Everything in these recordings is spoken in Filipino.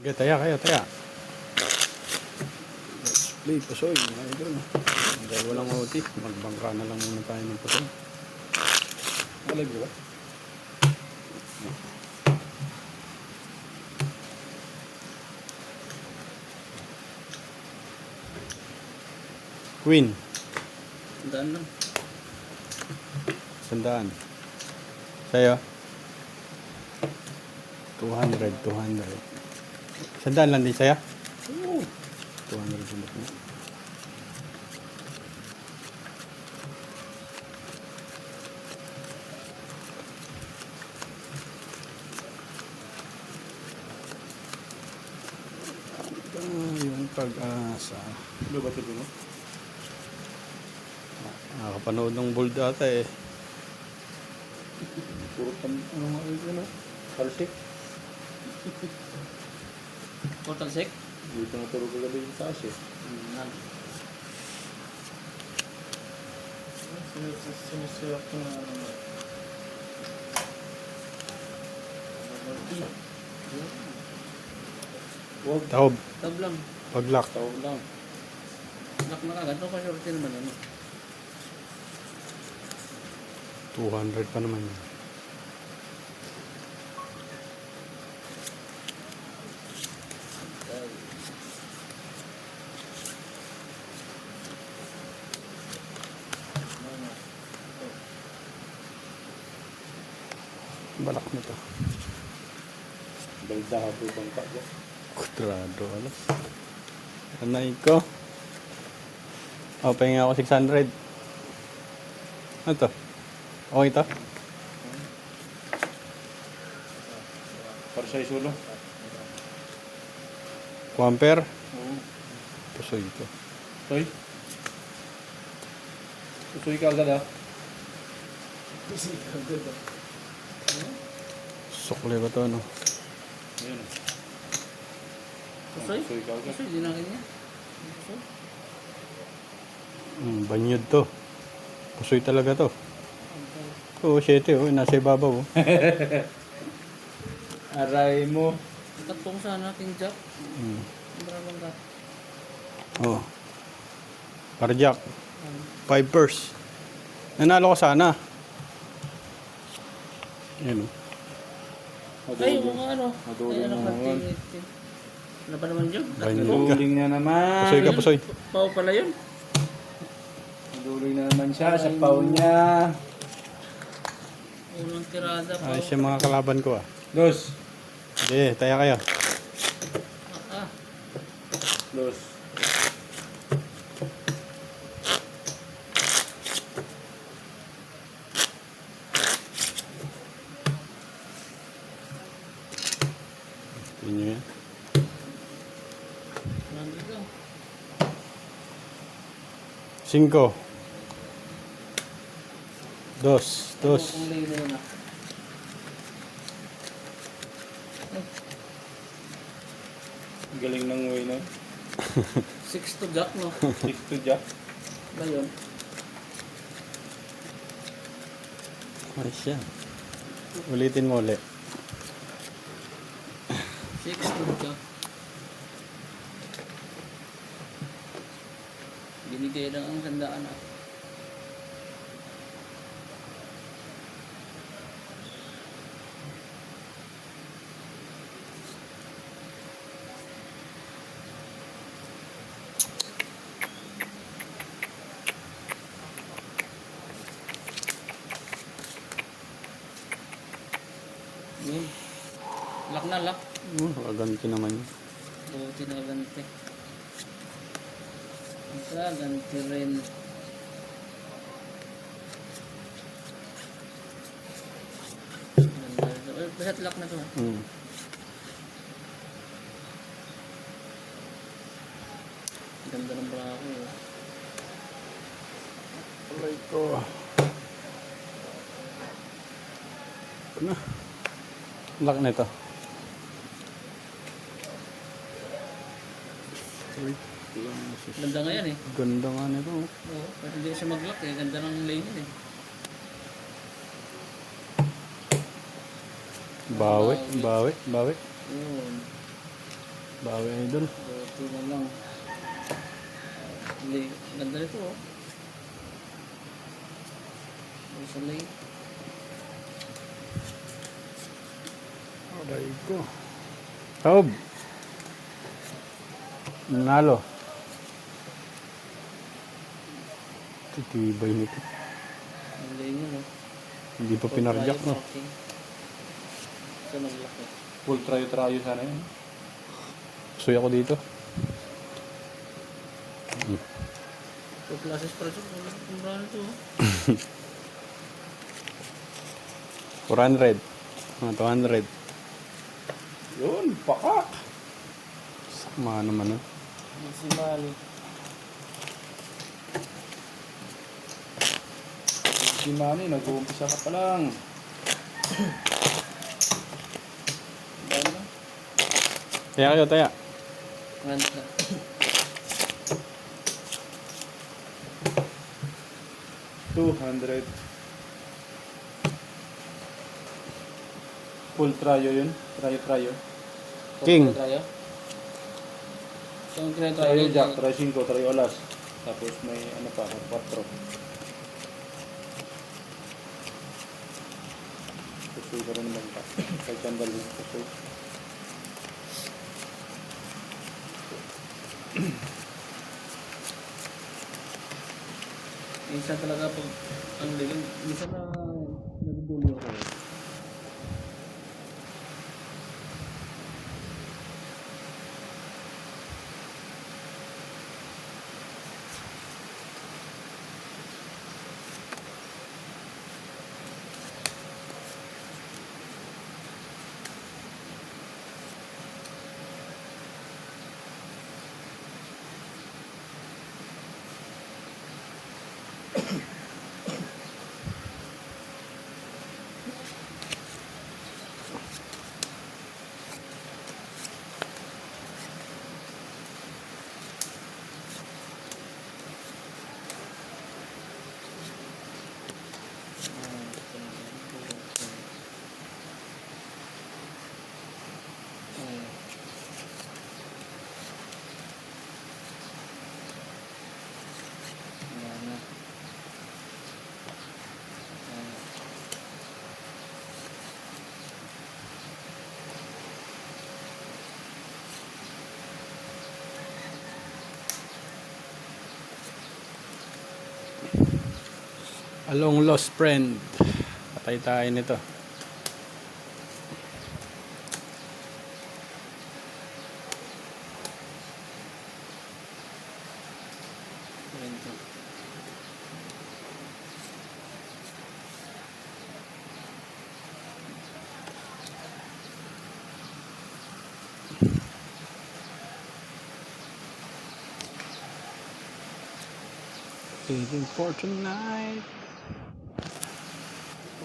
Sige, taya kayo, taya. Let's play pasoy, mga idol. Dahil walang OT, magbangka na lang muna tayo ng pasoy. Alag ba? Queen. Sandaan lang. Sandaan. Sa'yo? 200. Sandaan lang din sa'yo? Oo. 200 ulit na. Yung pag-asa. Ano ba ito mo? Nakakapanood ng bold ata eh. Puro ano nga ito na? Talsik? Total sec? Dito na turo ko gabi yung taas eh. Sinusiyak ko na ano. Huwag. Taob. Tab lang. Pag-lock. Tawag lang. Lock na kagad. Ito ka-shorty naman ano. 200 pa naman yun. Balak na to. Balda po bang kagad? Kudrado, alas. Anay ko. O, pahinga ako 600. Ano to? Okay to? Para sa isulo? Quamper? Oo. Pasoy ito. Toy? Usoy ka agad ah. Sukle ba to, no? Ayun. Usoy? Usoy ka agad. Usoy, dinangin niya. Usoy? Banyod to. Pasoy talaga to. Oo, 7 oh. Nasa ibabaw oh. Aray mo. Katong sana king jack. Hmm. Ang maraming ka. Oh. Carjack. 5 purse. Nanalo ko sana. Yan oh. Ay, yung mga ano. Maduling Ay, ano na naman. Ano pa naman yun? Banyod ka. Maduling na naman. Pasoy ka, pasoy. Pao pala yun. Maduling na naman siya sa pau niya. Unang tirada pa. Ayos yung mga kalaban ko ah. Dos. Sige, taya kayo. Ah, Dos. Tingnan nyo yan. marami ka. 5. Dos. Kung layo na yun ah. Galing ng way na. 6 to jack, no? 6 to jack. Ba yun? Ayos yan. Ulitin mo ulit. 6 to jack. Binigay lang ang sandaan ah. Yun. Lock na, lock. Kaganti naman yun. Buti na ganti. Isa, ganti rin. Basta't lock na to ha. Ganda ng brako eh. Alay ko. Na. Lock na ito. Wait lang. Ganda nga yan eh. Ganda nga nito. Oo, pero hindi siya mag-lock eh. Ganda ng lane yan eh. Bawi, bawi, bawi. Yun. Bawi idol. Ito na lang. Hindi, ganda nito oh. Sa lane. Aray ko. Taob. Nanalo. Titibay nito. Ang lane yun oh. Hindi pa pinarjak, no? Ito naglaki. Full trayo sana yun. Suy ako dito. Ito classes pa rin ito. Ang brand ito oh. 400. 200. Yun, pakak. Sama naman, no? Si Mali. Si Manny, nag-uumpisa ka pa lang. Dahil na. Taya kayo, taya. Ganda na. $200. Full trayo yun. Trayo. King. Trayo? Yung Trayo trayo jack, trayo 5, trayo alas. Tapos may ano pa, 4. Pusoy ka rin naman pa. Kahit sandal yung pusoy. Minsan talaga pag ang ligin, minsan na nagdudulo ako. A long lost friend. Patay tayo nito. Waiting for tonight.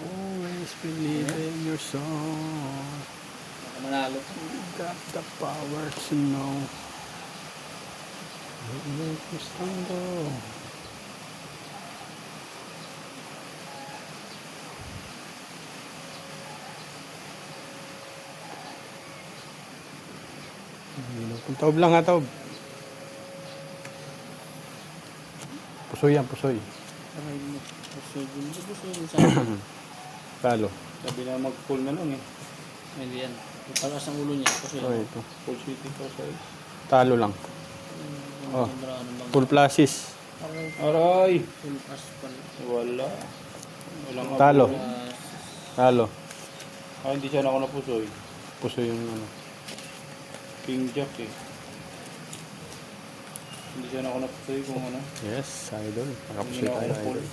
Always believe in your soul. Manalo. You got the power to know. You make me stumble. Kung taob lang ha, taob. Pusoy yan, pusoy. Aray mo. Pusoy din sa akin. Talo. Sabi na mag-full na lang eh. Hindi yan. Palakas ang ulo niya. Pusoy. Oh, ito. Full city for size. Talo lang. Oh. Full plasis. Aray! Full aspal. Wala. Walang Talo. apoy. Talo. Ah, hindi siya ako napusoy. Pusoy yung ano. King Jack eh. Hindi siya ako napusoy kung ano. Yes, idol. Hindi Nakapusoy na ako tayo, na-full. idol.